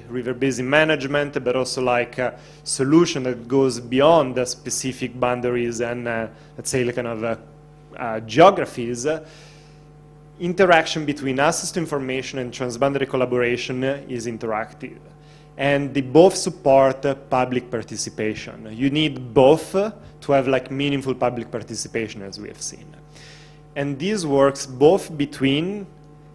river basin management, but also like a solution that goes beyond the specific boundaries and let's say kind of geographies. Interaction between access to information and transboundary collaboration is interactive. And they both support public participation. You need both to have like meaningful public participation, as we have seen. And this works both between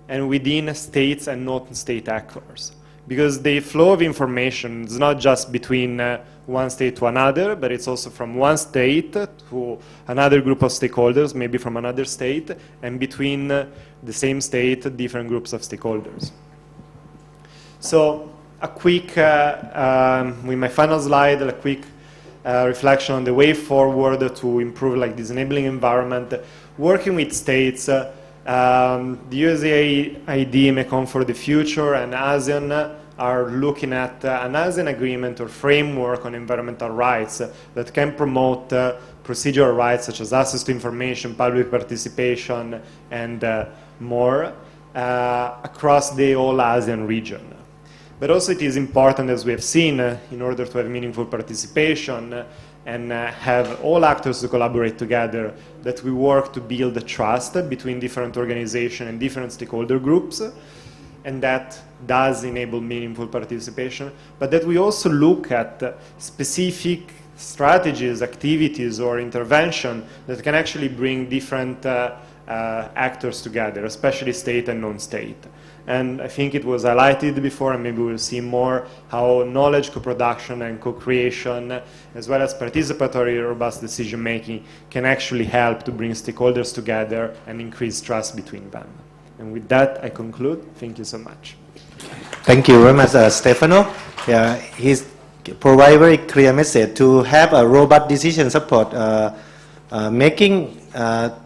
and within states and non-state actors. Because the flow of information is not just between one state to another, but it's also from one state to another group of stakeholders, maybe from another state, and between the same state, different groups of stakeholders. So a quick, with my final slide, a quick reflection on the way forward to improve like this enabling environment. Working with states, the USAID, Mekong for the Future, and ASEAN are looking at an ASEAN agreement or framework on environmental rights that can promote procedural rights such as access to information, public participation, and more across the whole ASEAN region. But also it is important, as we have seen, in order to have meaningful participation and have all actors to collaborate together, that we work to build the trust between different organizations and different stakeholder groups, and that does enable meaningful participation, but that we also look at specific strategies, activities, or intervention that can actually bring different actors together, especially state and non-state. And I think it was highlighted before, and maybe we'll see more, how knowledge co-production and co-creation, as well as participatory robust decision-making, can actually help to bring stakeholders together and increase trust between them. And with that, I conclude. Thank you so much. Thank you very much, Stefano. Yeah, he's provided very clear message to have a robust decision support. Making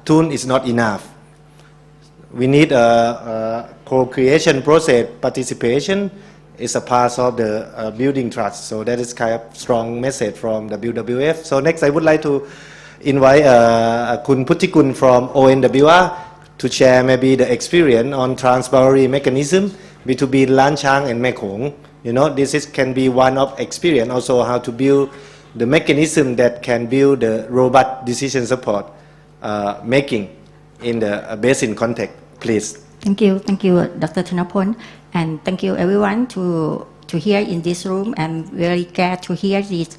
tool is not enough. We need a co-creation process. Participation is a part of the building trust. So that is kind of strong message from the WWF. So next, I would like to invite Kun Puttikun from ONWR to share maybe the experience on transboundary mechanism between Lan Chang and Mekong. You know, this can be one of experience also how to build the mechanism that can build the robust decision support making in the basin context. Please. Thank you, Dr. Thanapon, and thank you everyone to hear in this room. I'm very glad to hear this.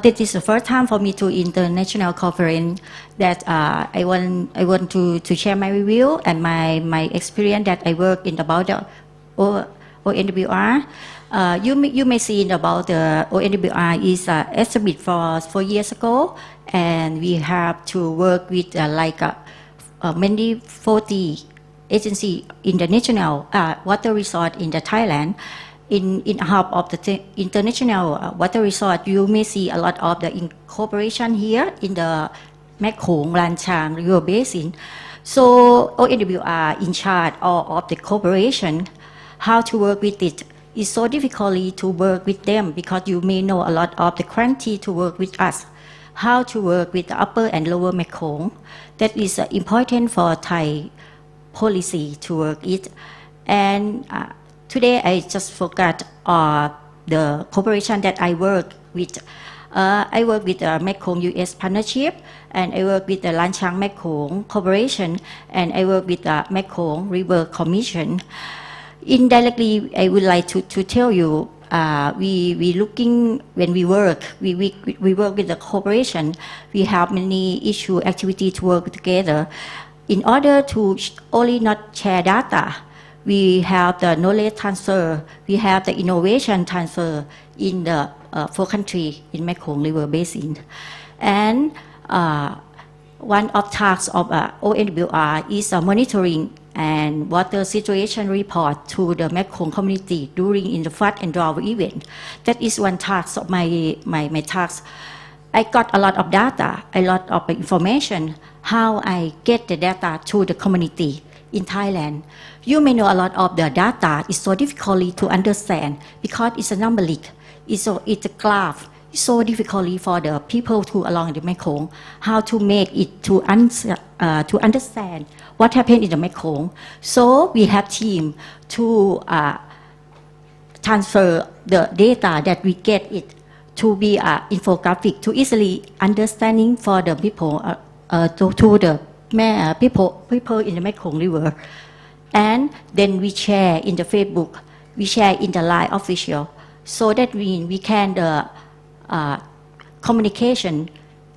This is the first time for me to international conference that I want to share my review and my experience that I work in about the ONWR. You may see about the ONWR is established for 4 years ago, and we have to work with many 40 agencies in the national water resort in the Thailand. In half of the international water resort, you may see a lot of the cooperation here in the Mekong, Lan Chang River Basin. So ONWR in charge of the cooperation, how to work with it. It's so difficult to work with them because you may know a lot of the quantity to work with us. How to work with the upper and lower Mekong. That is important for Thai policy to work it. And today I just forgot the cooperation that I work with. I work with the Mekong US Partnership, and I work with the Lan Chang Mekong Corporation, and I work with the Mekong River Commission. Indirectly, I would like to tell you, we looking when we work with the corporation. We have many issue activity to work together. In order to only not share data, we have the knowledge transfer, we have the innovation transfer in the 4 countries in Mekong River Basin. And one of tasks of ONWR is monitoring and water situation report to the Mekong community during in the flood and drought event. That is one task of my task. I got a lot of data, a lot of information, how I get the data to the community in Thailand. You may know a lot of the data is so difficult to understand because it's a numeric, it's a graph. It's so difficult for the people to along the Mekong, how to make it to understand what happened in the Mekong. So we have team to transfer the data that we get it to be an infographic to easily understanding for the people to the people in the Mekong River. And then we share in the Facebook, we share in the Line official, so that we can the communication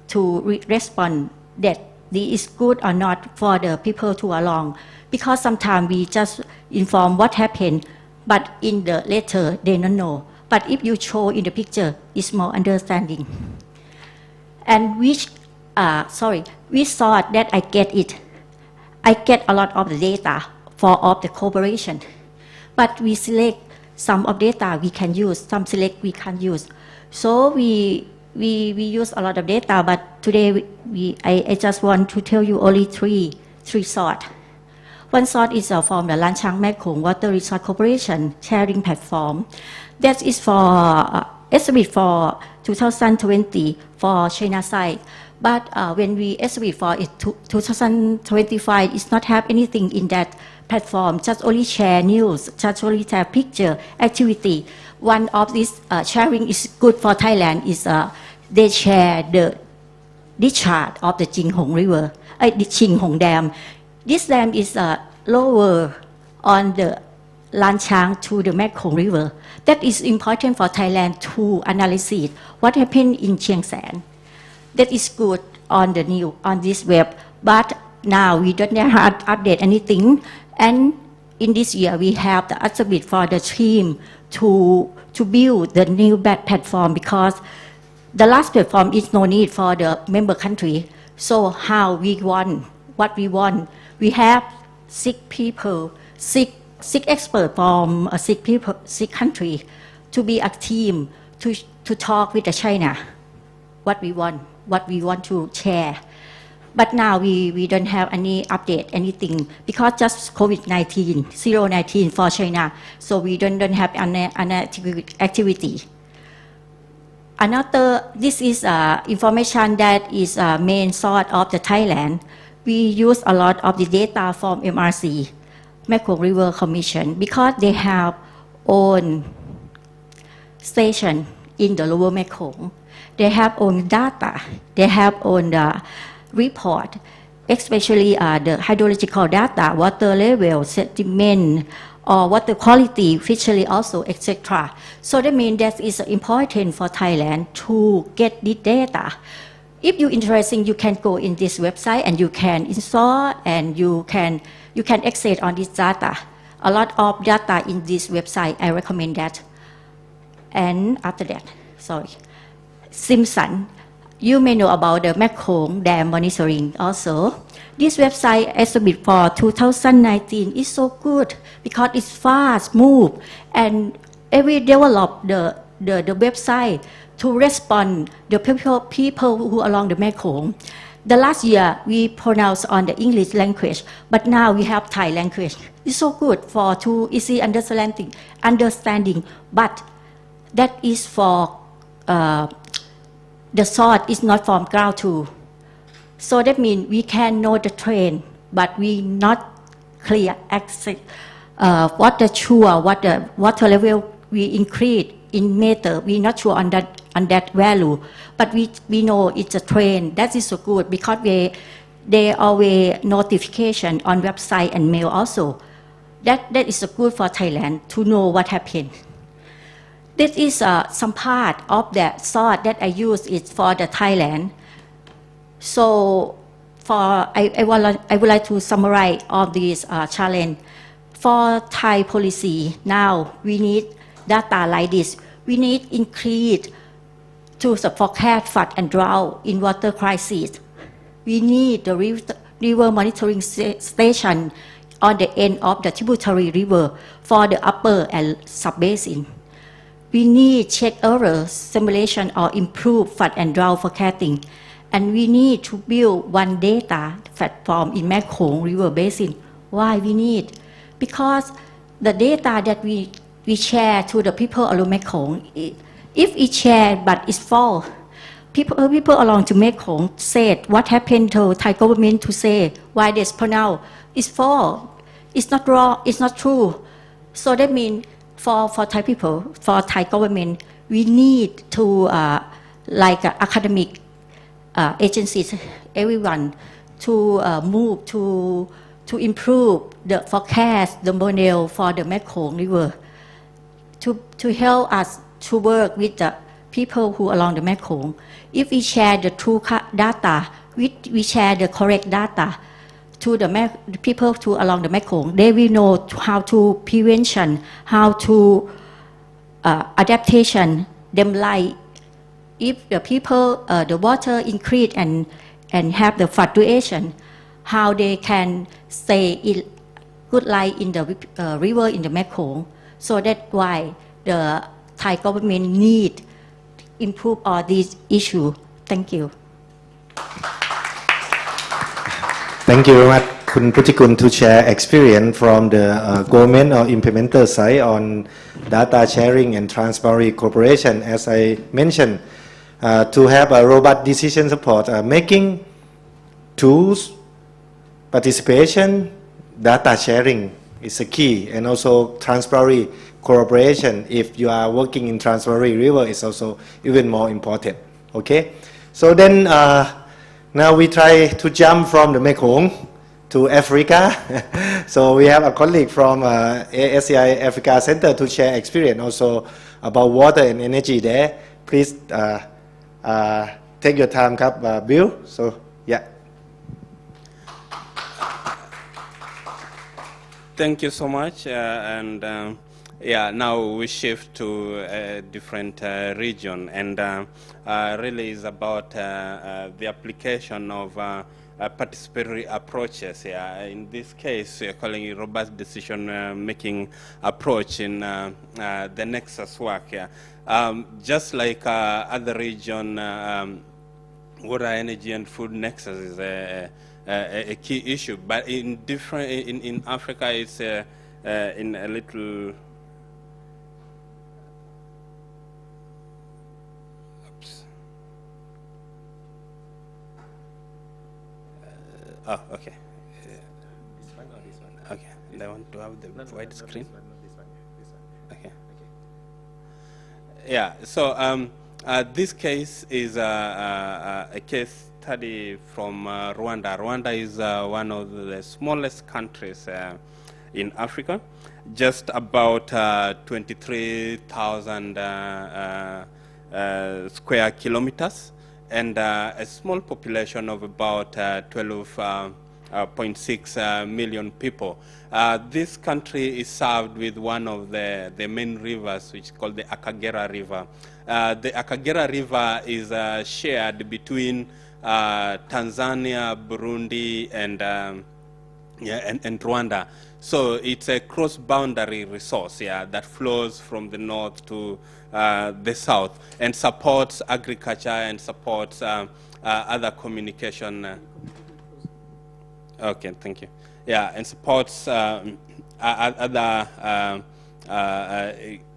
to respond that this is good or not for the people to along. Because sometimes we just inform what happened, but in the letter they don't know. But if you show in the picture, it's more understanding. And we thought that I get a lot of the data for all the cooperation. But we select some of data we can use, some select we can't use. So we use a lot of data, but today I just want to tell you only three sorts. One sort is from the Lan Chang Mekong Water Resource Corporation sharing platform. That is for estimate for 2020 for China side. But when we estimate for it 2025, it's not have anything in that platform, just only share news, just only share picture, activity. One of these sharing is good for Thailand is they share the discharge of the Ching Hong River, the Ching Hong Dam. This dam is lower on the Lan Chang to the Mekong River. That is important for Thailand to analyze what happened in Chiang San. That is good on the new on this web, but now we don't have update anything. And in this year we have the estimate for the team to build the new platform, because the last platform is no need for the member country. So how we want what we want? We have 6 people, 6 experts from 6 countries to be a team to talk with the China. What we want to share. But now we don't have any update, anything, because just COVID-19, 0-19 for China. So we don't have an activity. Another, this is information that is main source of the Thailand. We use a lot of the data from MRC, Mekong River Commission, because they have own station in the lower Mekong. They have own data. They have own report, especially the hydrological data, water level, sediment, or water quality, fishery also, etc. So that means that is important for Thailand to get the data. If you're interested, you can go in this website and you can install and you can access on this data. A lot of data in this website, I recommend that. And after that, Simpson, you may know about the Mekong Dam monitoring also. This website estimate for 2019 is so good because it's fast, move, and every develop the website to respond the people who along the Mekong. The last year we pronounced on the English language, but now we have Thai language. It's so good for to easy understanding, but that is for the source is not from ground truth. So that means we can know the trend, but we not clear access what the sure, what the water level we increase in meter. We not sure on that value, but we know it's a trend. That is so good because they always notification on website and mail also. That is so good for Thailand to know what happened. This is some part of the source that I use it for the Thailand. So I would like to summarize all these challenge. For Thai policy, now we need data like this. We need increase to forecast flood and drought in water crisis. We need the river monitoring station on the end of the tributary river for the upper and sub-basin. We need check error simulation or improve flood and drought forecasting. And we need to build one data platform in Mekong River Basin. Why we need? Because the data that we share to the people along Mekong, if it share but it's false, people along to Mekong said what happened to Thai government to say why this pronounce it's false, it's not wrong, it's not true. So that means for Thai people, for Thai government, we need to academic agencies, everyone, to move to improve the forecast, the model for the Mekong River, to help us to work with the people who along the Mekong. If we share the true data, we share the correct data to the people to along the Mekong, they will know how to prevention, how to adaptation, them like if the people, the water increase and have the fluctuation, how they can stay in good life in the river in the Mekong. So that's why the Thai government need improve all these issues. Thank you. Thank you very much, Kun Putikun, to share experience from the government or implementer side on data sharing and transparency cooperation. As I mentioned, to have a robust decision support, making tools, participation, data sharing is a key, and also transparency cooperation. If you are working in transparency river, is also even more important. Okay, so then now we try to jump from the Mekong to Africa. So we have a colleague from ASCI Africa Center to share experience also about water and energy there. Please take your time, Bill. So yeah. Thank you so much, yeah, now we shift to a different region, and really is about the application of participatory approaches. Yeah. In this case, we are calling it robust decision-making approach in the Nexus work. Yeah. Just like other region, water, energy, and food nexus is a key issue, but in Africa, it's in a little. Oh, okay. This one or this one? Okay. I want to have the white screen. This one. Okay. Yeah. So this case is a case study from Rwanda. Rwanda is one of the smallest countries in Africa, just about 23,000 square kilometers, and a small population of about 12.6 million people. This country is served with one of the main rivers, which is called the Akagera River. The Akagera River is shared between Tanzania, Burundi, and Rwanda. So it's a cross-boundary resource, yeah, that flows from the north to the south and supports agriculture and supports other communication. Okay, thank you. Yeah, and supports other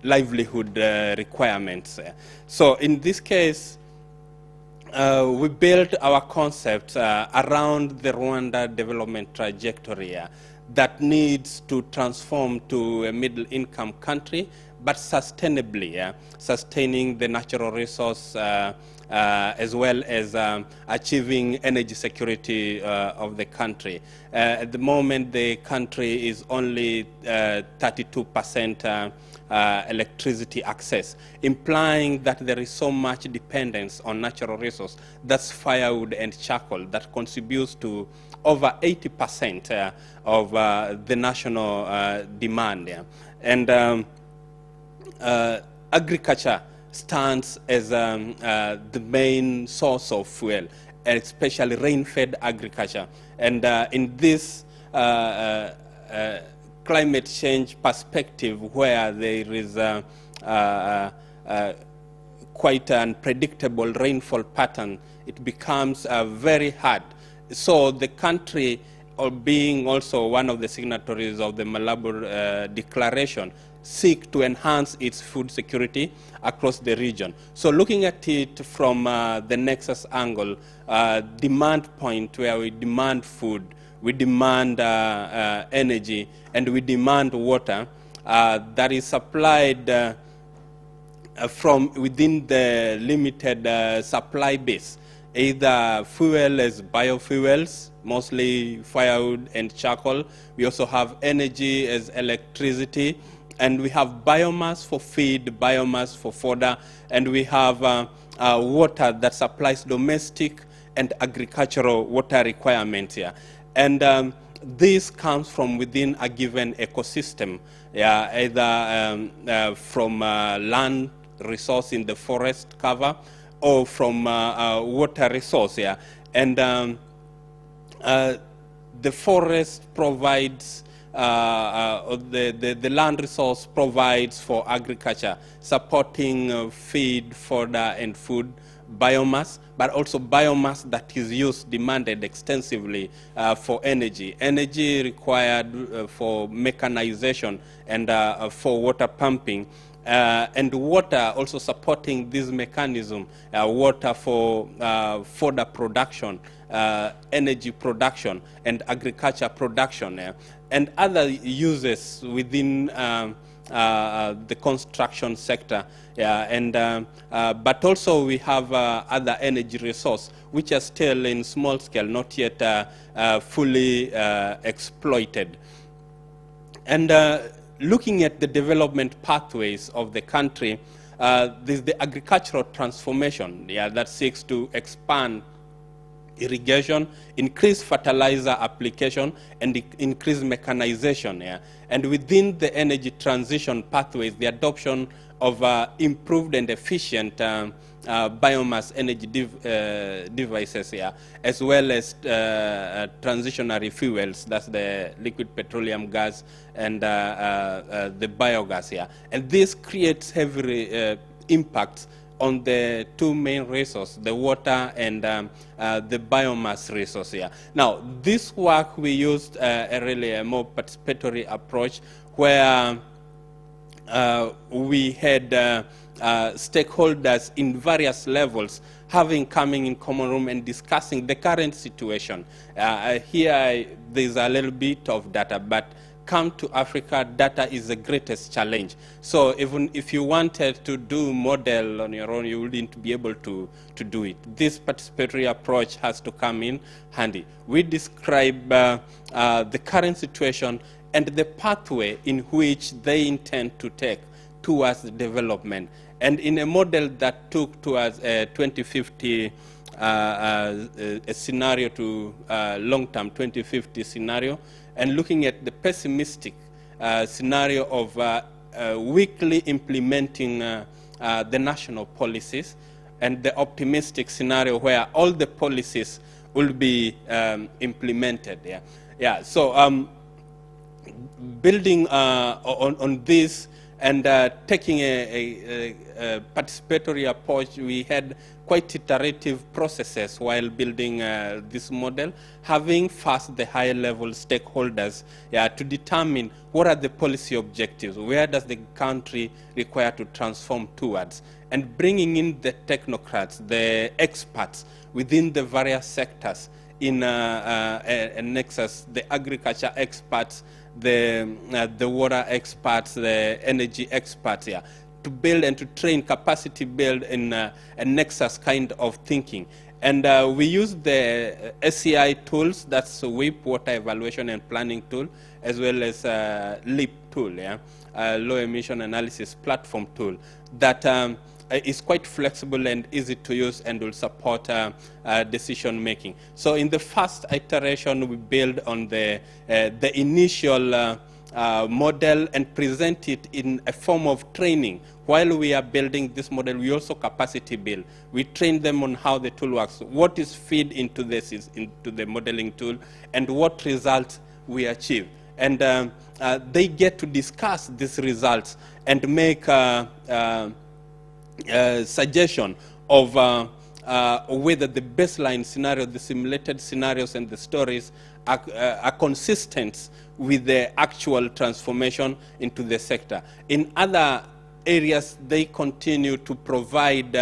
livelihood requirements. So in this case, we built our concept around the Rwanda development trajectory that needs to transform to a middle-income country, but sustainably, sustaining the natural resource as well as achieving energy security of the country. At the moment, the country is only 32% electricity access, implying that there is so much dependence on natural resource, that's firewood and charcoal, that contributes to over 80% of the national demand. And agriculture stands as the main source of fuel, especially rain-fed agriculture. And in this climate change perspective, where there is quite an unpredictable rainfall pattern, it becomes very hard. So the country, being also one of the signatories of the Malabo Declaration, seek to enhance its food security across the region. So looking at it from the Nexus angle, demand point where we demand food, we demand energy, and we demand water, that is supplied from within the limited supply base, either fuel as biofuels, mostly firewood and charcoal. We also have energy as electricity, and we have biomass for feed, biomass for fodder, and we have water that supplies domestic and agricultural water requirements here. And this comes from within a given ecosystem, either from land resource in the forest cover or from water resource. And the forest provides, the land resource provides for agriculture, supporting feed, fodder, and food, biomass, but also biomass that is used, demanded extensively for energy. Energy required for mechanization and for water pumping. And water also supporting this mechanism, water for fodder production, energy production, and agriculture production, and other uses within the construction sector. But also we have other energy resources which are still in small scale, not yet fully exploited. And looking at the development pathways of the country, there's the agricultural transformation that seeks to expand irrigation, increase fertilizer application, and increase mechanization. And within the energy transition pathways, the adoption of improved and efficient biomass energy devices, as well as transitionary fuels, that's the liquid petroleum gas and the biogas. And this creates heavy impacts on the two main resources, the water and the biomass resource. Now, this work we used really a more participatory approach where we had stakeholders in various levels coming in common room and discussing the current situation. Here there's a little bit of data, but come to Africa, data is the greatest challenge. So even if you wanted to do model on your own, you wouldn't be able to do it. This participatory approach has to come in handy. We describe the current situation and the pathway in which they intend to take towards the development. And in a model that took towards a 2050 a scenario to long-term 2050 scenario, and looking at the pessimistic scenario of weekly implementing the national policies, and the optimistic scenario where all the policies will be implemented. So building on this and taking a participatory approach, we had quite iterative processes while building this model, having first the high-level stakeholders to determine what are the policy objectives, where does the country require to transform towards, and bringing in the technocrats, the experts within the various sectors in a nexus, the agriculture experts, the water experts, the energy experts, to build and to train, capacity build in a nexus kind of thinking. And we use the SCI tools, that's WIP, Water Evaluation and Planning Tool, as well as LEAP tool, Low Emission Analysis Platform tool, that is quite flexible and easy to use and will support decision making. So in the first iteration, we build on the initial model and present it in a form of training. While we are building this model, we also capacity build. We train them on how the tool works. What is feed into this is into the modeling tool, and what results we achieve. And they get to discuss these results and make suggestion of whether the baseline scenario, the simulated scenarios and the stories are consistent with the actual transformation into the sector. In other areas, they continue to provide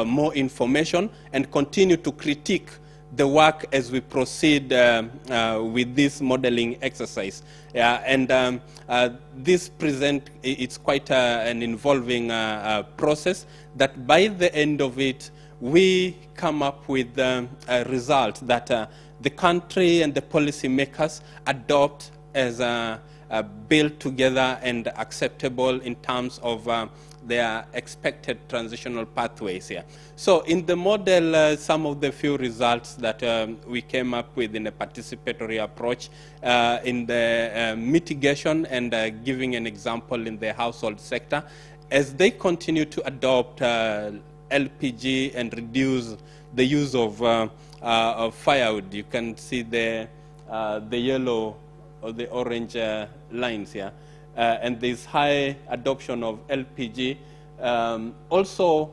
more information and continue to critique the work as we proceed with this modeling exercise. And this it's quite an involving process that by the end of it, we come up with a result that the country and the policymakers adopt as built together and acceptable in terms of their expected transitional pathways here. So in the model, some of the few results that we came up with in a participatory approach in the mitigation and giving an example in the household sector, as they continue to adopt LPG and reduce the use of firewood. You can see the yellow or the orange lines here. And there's high adoption of LPG. Also,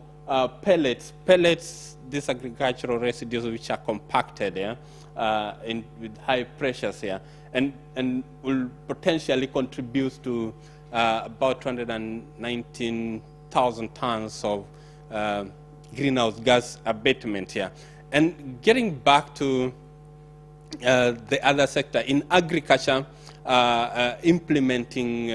pellets, these agricultural residues which are compacted with high pressures here, and will potentially contribute to about 219,000 tons of greenhouse gas abatement here. And getting back to the other sector, in agriculture, implementing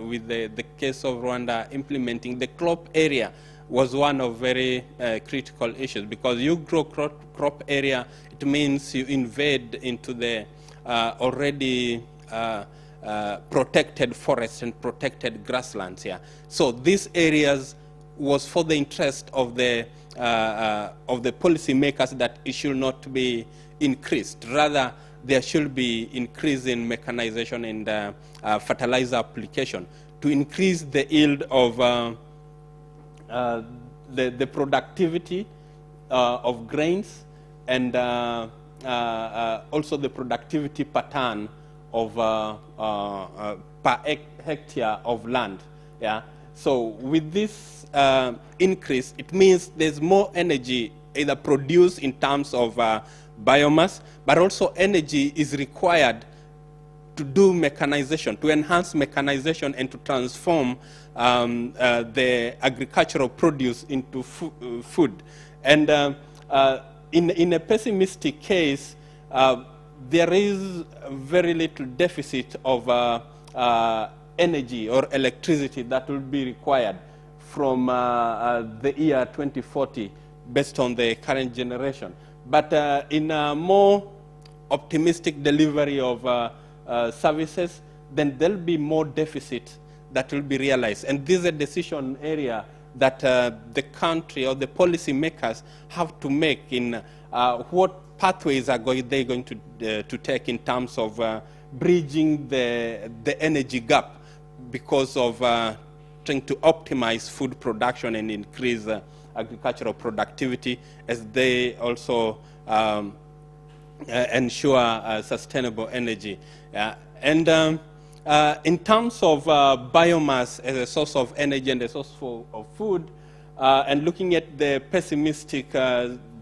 with the case of Rwanda, implementing the crop area was one of very critical issues, because you grow crop area, it means you invade into the already protected forests and protected grasslands here. So these areas was for the interest of the policymakers that it should not be increased. Rather, there should be increase in mechanization and fertilizer application to increase the yield of the productivity of grains, and also the productivity pattern of per hectare of land. Yeah. So with this increase, it means there's more energy either produced in terms of biomass, but also energy is required to do mechanization, to enhance mechanization and to transform the agricultural produce into food. And in a pessimistic case, there is very little deficit of energy or electricity that will be required from the year 2040 based on the current generation. But in a more optimistic delivery of services, then there'll be more deficit that will be realized. And this is a decision area that the country or the policy makers have to make in what pathways are they going to take in terms of bridging the energy gap, because of trying to optimize food production and increase agricultural productivity, as they also ensure sustainable energy. And in terms of biomass as a source of energy and a source of food, and looking at the pessimistic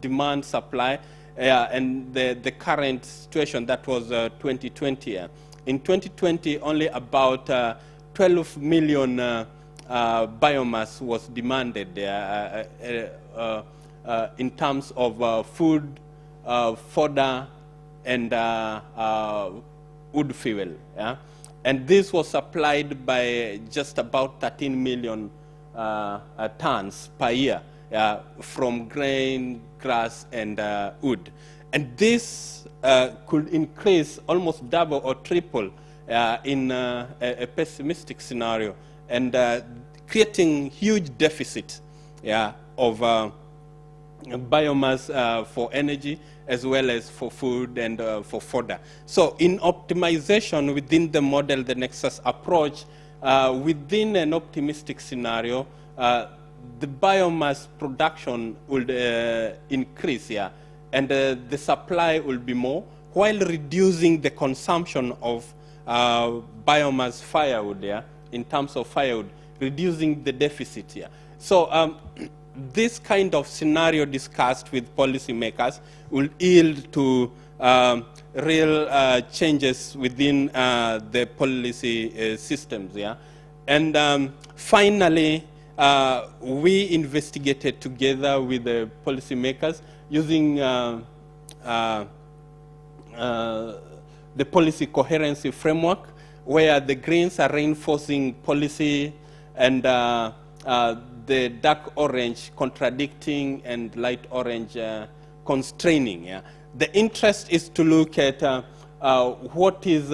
demand supply and the current situation, that was 2020. In 2020, only about 12 million biomass was demanded in terms of food, fodder, and wood fuel. Yeah? And this was supplied by just about 13 million tons per year from grain, grass, and wood. And this could increase almost double or triple in a pessimistic scenario, and creating huge deficit of biomass for energy, as well as for food and for fodder. So in optimization within the model, the Nexus approach, within an optimistic scenario, the biomass production will increase, and the supply will be more, while reducing the consumption of biomass firewood, in terms of firewood, reducing the deficit here. So this kind of scenario discussed with policymakers will yield to real changes within the policy systems. And finally, we investigated together with the policymakers using the policy coherency framework, where the greens are reinforcing policy and the dark orange contradicting and light orange constraining. Yeah? The interest is to look at what is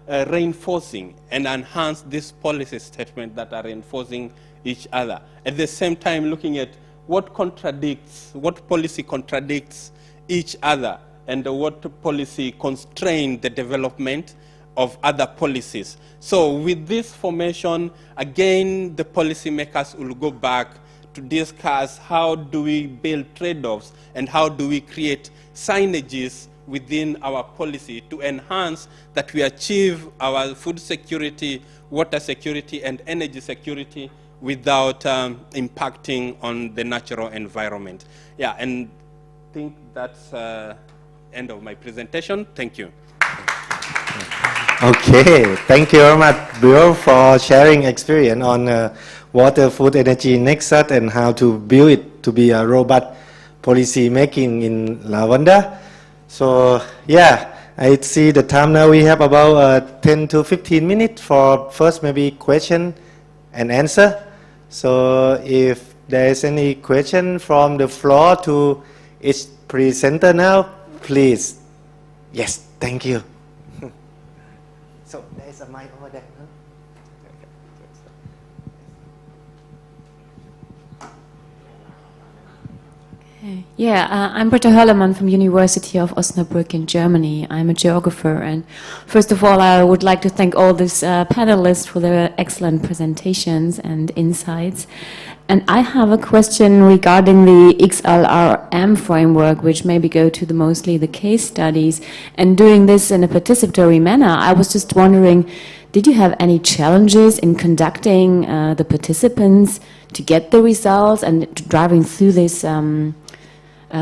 reinforcing and enhance this policy statement that are reinforcing each other. At the same time, looking at what policy contradicts each other and what policy constrain the development of other policies. So with this formation, again, the policymakers will go back to discuss how do we build trade-offs and how do we create signages within our policy to enhance that we achieve our food security, water security, and energy security without impacting on the natural environment. Yeah, and I think that's end of my presentation. Thank you. Okay, thank you very much, Bill, for sharing experience on water, food, energy nexus and how to build it to be a robust policy making in Rwanda. So yeah, I see the time now. We have about 10 to 15 minutes for first maybe question and answer. So if there is any question from the floor to each presenter now, please. Yes, thank you. So there is a mic over there. Huh? Yeah, I'm Britta Höllermann from University of Osnabrück in Germany. I'm a geographer, and first of all, I would like to thank all these panelists for their excellent presentations and insights. And I have a question regarding the XLRM framework, which maybe go to mostly the case studies. And doing this in a participatory manner, I was just wondering, did you have any challenges in conducting the participants to get the results and to driving through this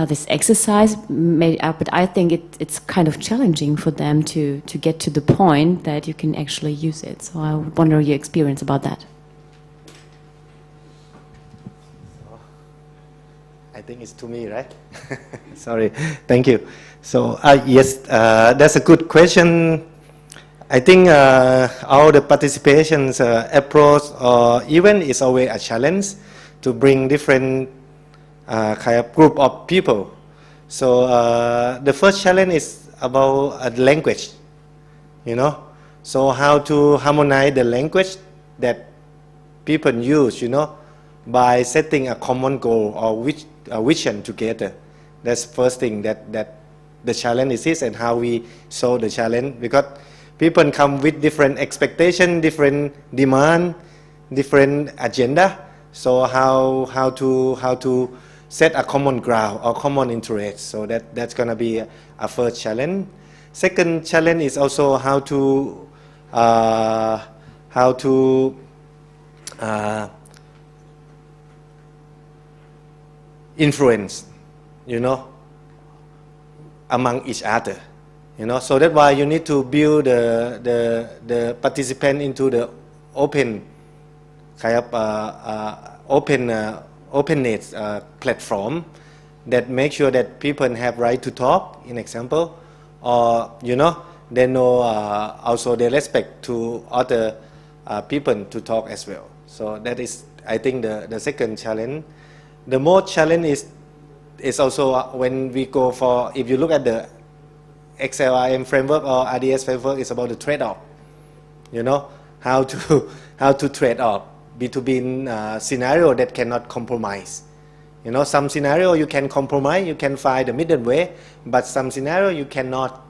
this exercise? But I think it's kind of challenging for them to get to the point that you can actually use it. So I wonder your experience about that. I think it's to me, right? Sorry, thank you. So yes, that's a good question. I think all the participations approach or event is always a challenge to bring different kind of group of people. So the first challenge is about language, you know. So how to harmonize the language that people use, you know, by setting a common goal or a vision together. That's first thing that the challenge is, and how we solve the challenge, because people come with different expectation, different demand, different agenda. So how to set a common ground or common interest. So that's gonna be a first challenge. Second challenge is also how to influence, you know, among each other, you know. So that's why you need to build the participant into the open kind of openness platform that make sure that people have right to talk, in example, or you know, they know also they respect to other people to talk as well. So that is, I think, the second challenge. The more challenge is also when we go for, if you look at the XLRM framework or RDS framework, it's about the trade-off. You know, how to trade off between scenario that cannot compromise. You know, some scenario you can compromise, you can find the middle way, but some scenario you cannot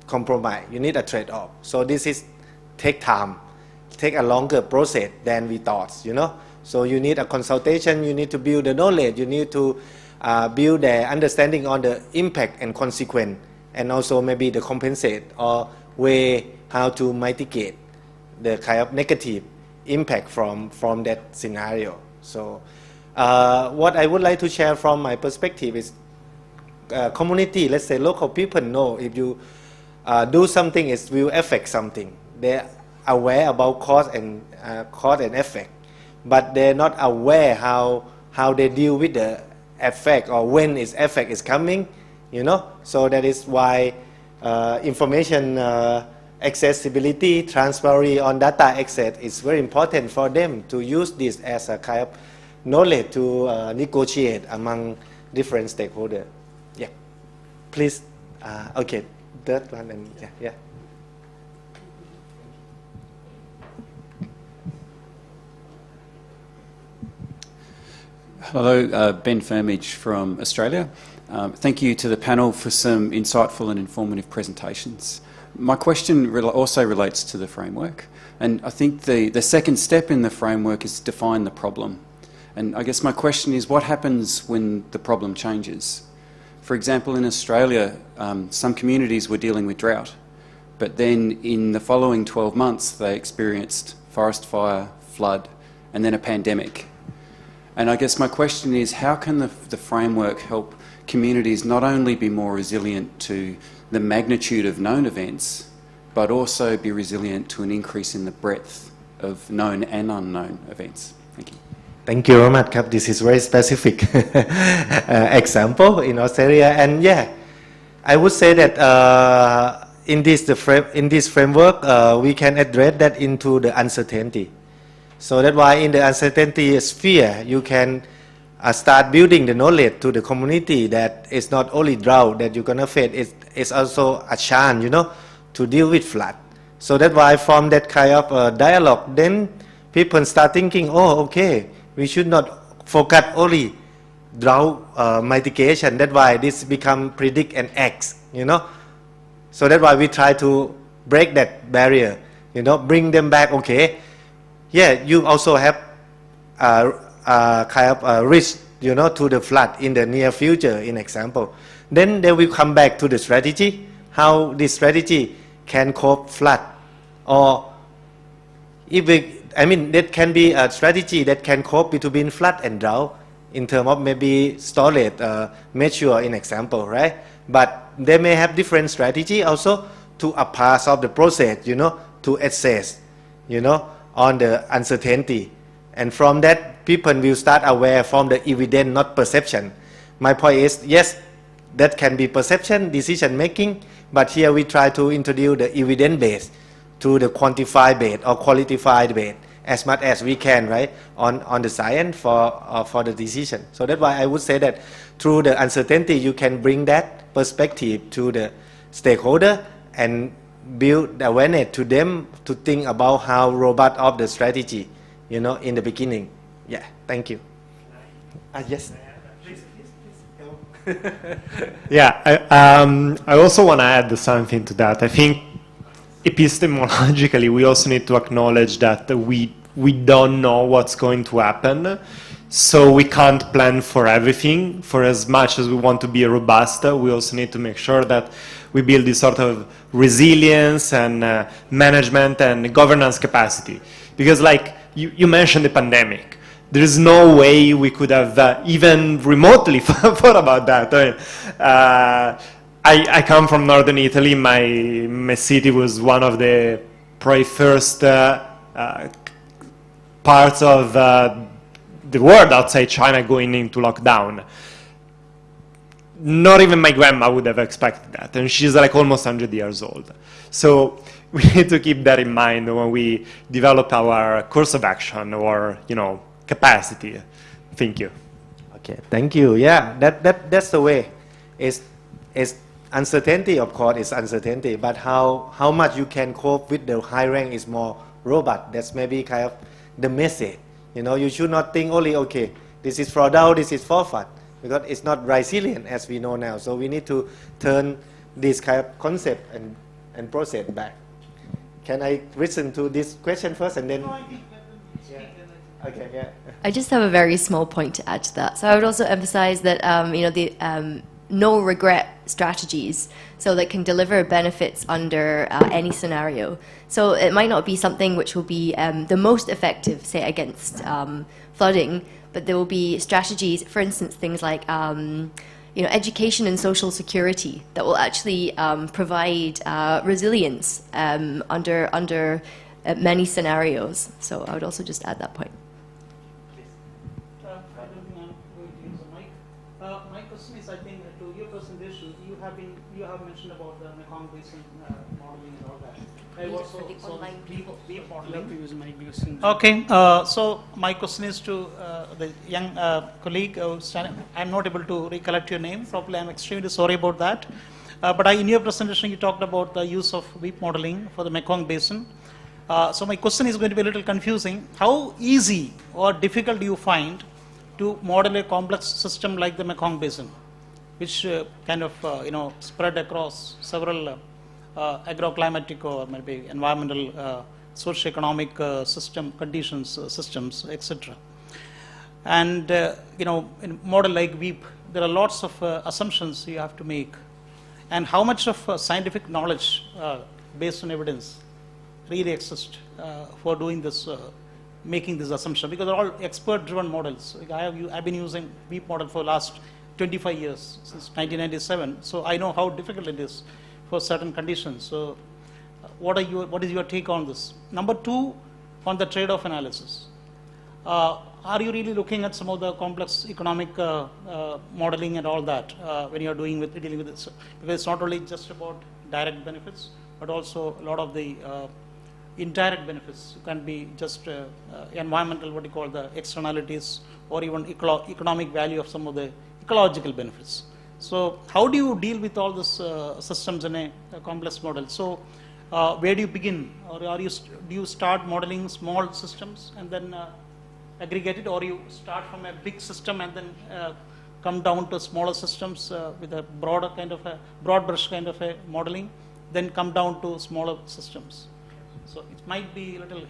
compromise. You need a trade-off. So this is take time, take a longer process than we thought. You know, so you need a consultation, you need to build the knowledge, you need to build the understanding on the impact and consequence, and also maybe the compensate or way how to mitigate the kind of negative impact from that scenario. So what I would like to share from my perspective is community, let's say local people know if you do something, it will affect something. They're aware about cause and effect, but they're not aware how they deal with the effect or when its effect is coming you know. So that is why information accessibility, transparency on data access is very important for them to use this as a kind of knowledge to negotiate among different stakeholders. Yeah, please. Okay, third one and yeah. Hello, Ben Firmage from Australia. Thank you to the panel for some insightful and informative presentations. My question also relates to the framework, and I think the second step in the framework is to define the problem. And I guess my question is, what happens when the problem changes? For example, in Australia, some communities were dealing with drought, but then in the following 12 months they experienced forest fire, flood, and then a pandemic. And I guess my question is, how can the framework help communities not only be more resilient to the magnitude of known events, but also be resilient to an increase in the breadth of known and unknown events? Thank you. Thank you very much. This is very specific example in Australia, and yeah, I would say that in this framework we can address that into the uncertainty. So that's why in the uncertainty sphere you can start building the knowledge to the community that it's not only drought that you're gonna face, it's also a chance, you know, to deal with flood. So that's why from that kind of dialogue, then people start thinking, oh, okay, we should not focus only drought mitigation. That's why this become predict and act, you know. So that's why we try to break that barrier, you know, bring them back. Okay, yeah, you also have kind of risk, you know, to the flood in the near future, in example. Then they will come back to the strategy, how this strategy can cope flood, or if that can be a strategy that can cope between flood and drought in terms of maybe storage measure, in example, right? But they may have different strategy also to a part of the process, you know, to assess, you know, on the uncertainty. And from that, people will start aware from the evidence, not perception. My point is, yes, that can be perception, decision making, but here we try to introduce the evidence base to the quantified base or qualified base as much as we can, right, on the science for the decision. So that's why I would say that through the uncertainty, you can bring that perspective to the stakeholder and build awareness to them to think about how robust of the strategy, you know, in the beginning. Yeah, thank you. Yes. Please go. Yeah, I also want to add something to that. I think epistemologically we also need to acknowledge that we don't know what's going to happen, so we can't plan for everything. For as much as we want to be robust, we also need to make sure that we build this sort of resilience and management and governance capacity. Because like you mentioned the pandemic, there is no way we could have even remotely thought about that. I come from northern Italy. My city was one of the probably first parts of the world outside China going into lockdown. Not even my grandma would have expected that, and she's like almost 100 years old. So we need to keep that in mind when we develop our course of action or, you know, capacity. Thank you. Okay, thank you. Yeah, that's the way. It's uncertainty, of course, is uncertainty, but how much you can cope with the high rank is more robust. That's maybe kind of the message. You know, you should not think only, okay, this is for drought, this is for flood, because it's not resilient as we know now. So we need to turn this kind of concept and process back. Can I listen to this question first and then? No, I think yeah. Okay, yeah. I just have a very small point to add to that. So I would also emphasize that you know, the no regret strategies, so that can deliver benefits under any scenario. So it might not be something which will be the most effective, say, against flooding, but there will be strategies, for instance, things like you know, education and social security that will actually provide resilience under many scenarios. So I would also just add that point. My question is, I think, to your presentation, you have mentioned about the Mekong Basin modeling and all that. I also saw deep modeling. Okay, so my question is to the young colleague. I'm not able to recollect your name. Probably I'm extremely sorry about that. But in your presentation, you talked about the use of deep modeling for the Mekong Basin. So my question is going to be a little confusing. How easy or difficult do you find to model a complex system like the Mekong Basin, which kind of spread across several agroclimatic or maybe environmental, socio-economic system conditions, systems, etc. And in a model like WEEP, there are lots of assumptions you have to make. And how much of scientific knowledge based on evidence really exists for doing this, making this assumption? Because they're all expert-driven models. I've been using WEEP model for the last 25 years, since 1997. So I know how difficult it is for certain conditions. So what is your take on this? Number two, on the trade-off analysis. Are you really looking at some of the complex economic modeling and all that when you're dealing with this? Because it's not only just about direct benefits, but also a lot of the indirect benefits can be just environmental, what you call the externalities, or even economic value of some of the ecological benefits. So how do you deal with all these systems in a complex model? So where do you begin? Or do you start modeling small systems and then aggregate it, or you start from a big system and then come down to smaller systems with a broader kind of a broad brush kind of a modeling, then come down to smaller systems? So it might be a little.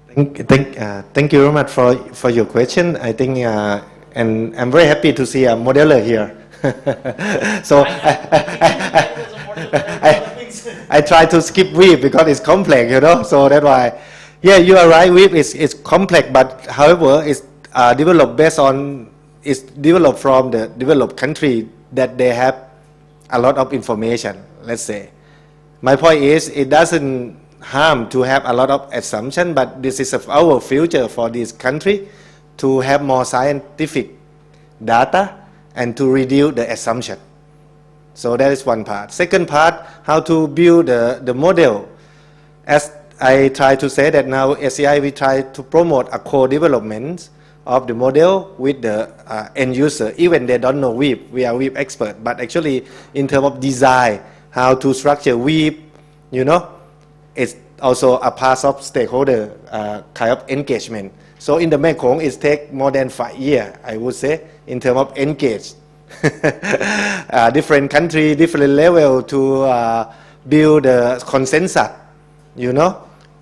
Thank you very much for your question. I think, and I'm very happy to see a modeler here. So I try to skip WEEP because it's complex, so that's why. Yeah, you are right. WEEP is complex, but however, it's developed from the developed country that they have a lot of information, let's say. My point is, it doesn't harm to have a lot of assumption, but this is our future for this country to have more scientific data and to reduce the assumption. So that is one part. Second part, how to build the model. As I try to say that now SCI, we try to promote a co-development of the model with the end user. Even they don't know WEEP, we are WEEP expert, but actually in terms of design, how to structure WEEP, it's also a part of stakeholder kind of engagement. So in the Mekong, it takes more than 5 years, I would say, in terms of engage. Different country, different level to build a consensus,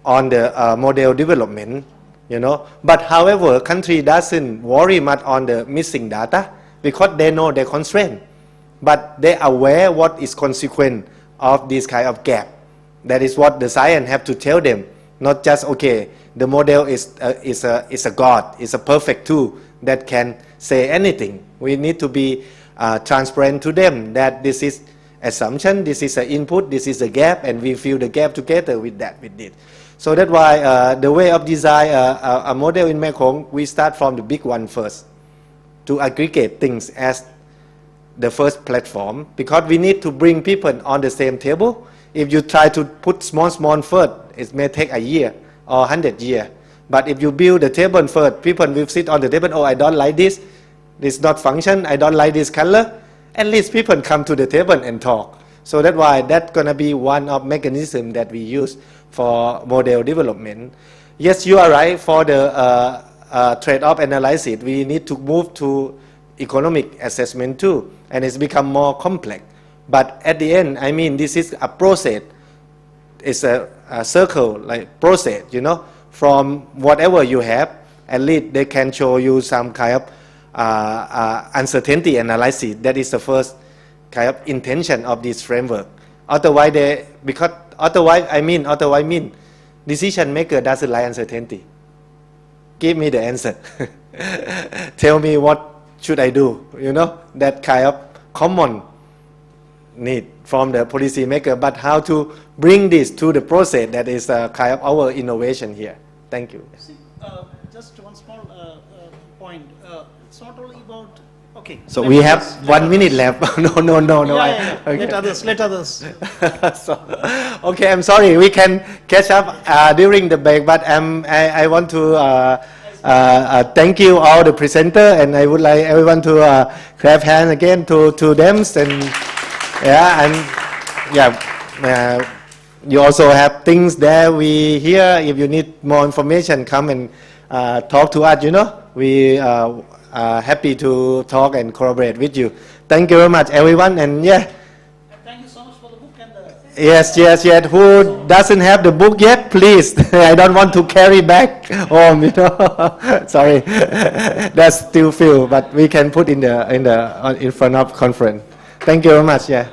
on the model development, But however, country doesn't worry much on the missing data because they know their constraint. But they are aware what is consequent of this kind of gap. That is what the science have to tell them. Not just, okay, the model is a god, is a perfect tool that can say anything. We need to be transparent to them that this is assumption, this is an input, this is a gap, and we fill the gap together with it. So that's why the way of design a model in Mekong, we start from the big one first to aggregate things as the first platform, because we need to bring people on the same table. If you try to put small first, it may take a year or 100 years. But if you build the table first, people will sit on the table, oh, I don't like this not function, I don't like this color. At least people come to the table and talk. So that's why that's going to be one of mechanisms that we use for model development. Yes, you are right. For the trade-off analysis, we need to move to economic assessment too, and it's become more complex. But at the end, I mean, this is a process. It's a circle like process, from whatever you have, at least they can show you some kind of uncertainty analysis. That is the first kind of intention of this framework. Otherwise, decision maker doesn't like uncertainty. Give me the answer. Tell me what should I do? That kind of common need from the policy maker. But how to bring this to the process, that is kind of our innovation here. Thank you. just one small point. It's not only about. Okay. So we have 1 minute left. No. Yeah. Okay. Let others. So, okay, I'm sorry. We can catch up during the break, but I want to thank you all the presenter, and I would like everyone to clap hands again to them. And you also have things there. We here. If you need more information, come and talk to us. We happy to talk and collaborate with you. Thank you very much, everyone, and And thank you so much for the book and the. Yes. Who doesn't have the book yet? Please, I don't want to carry back home. Sorry, that's still few, but we can put in front of conference. Thank you very much. Yeah.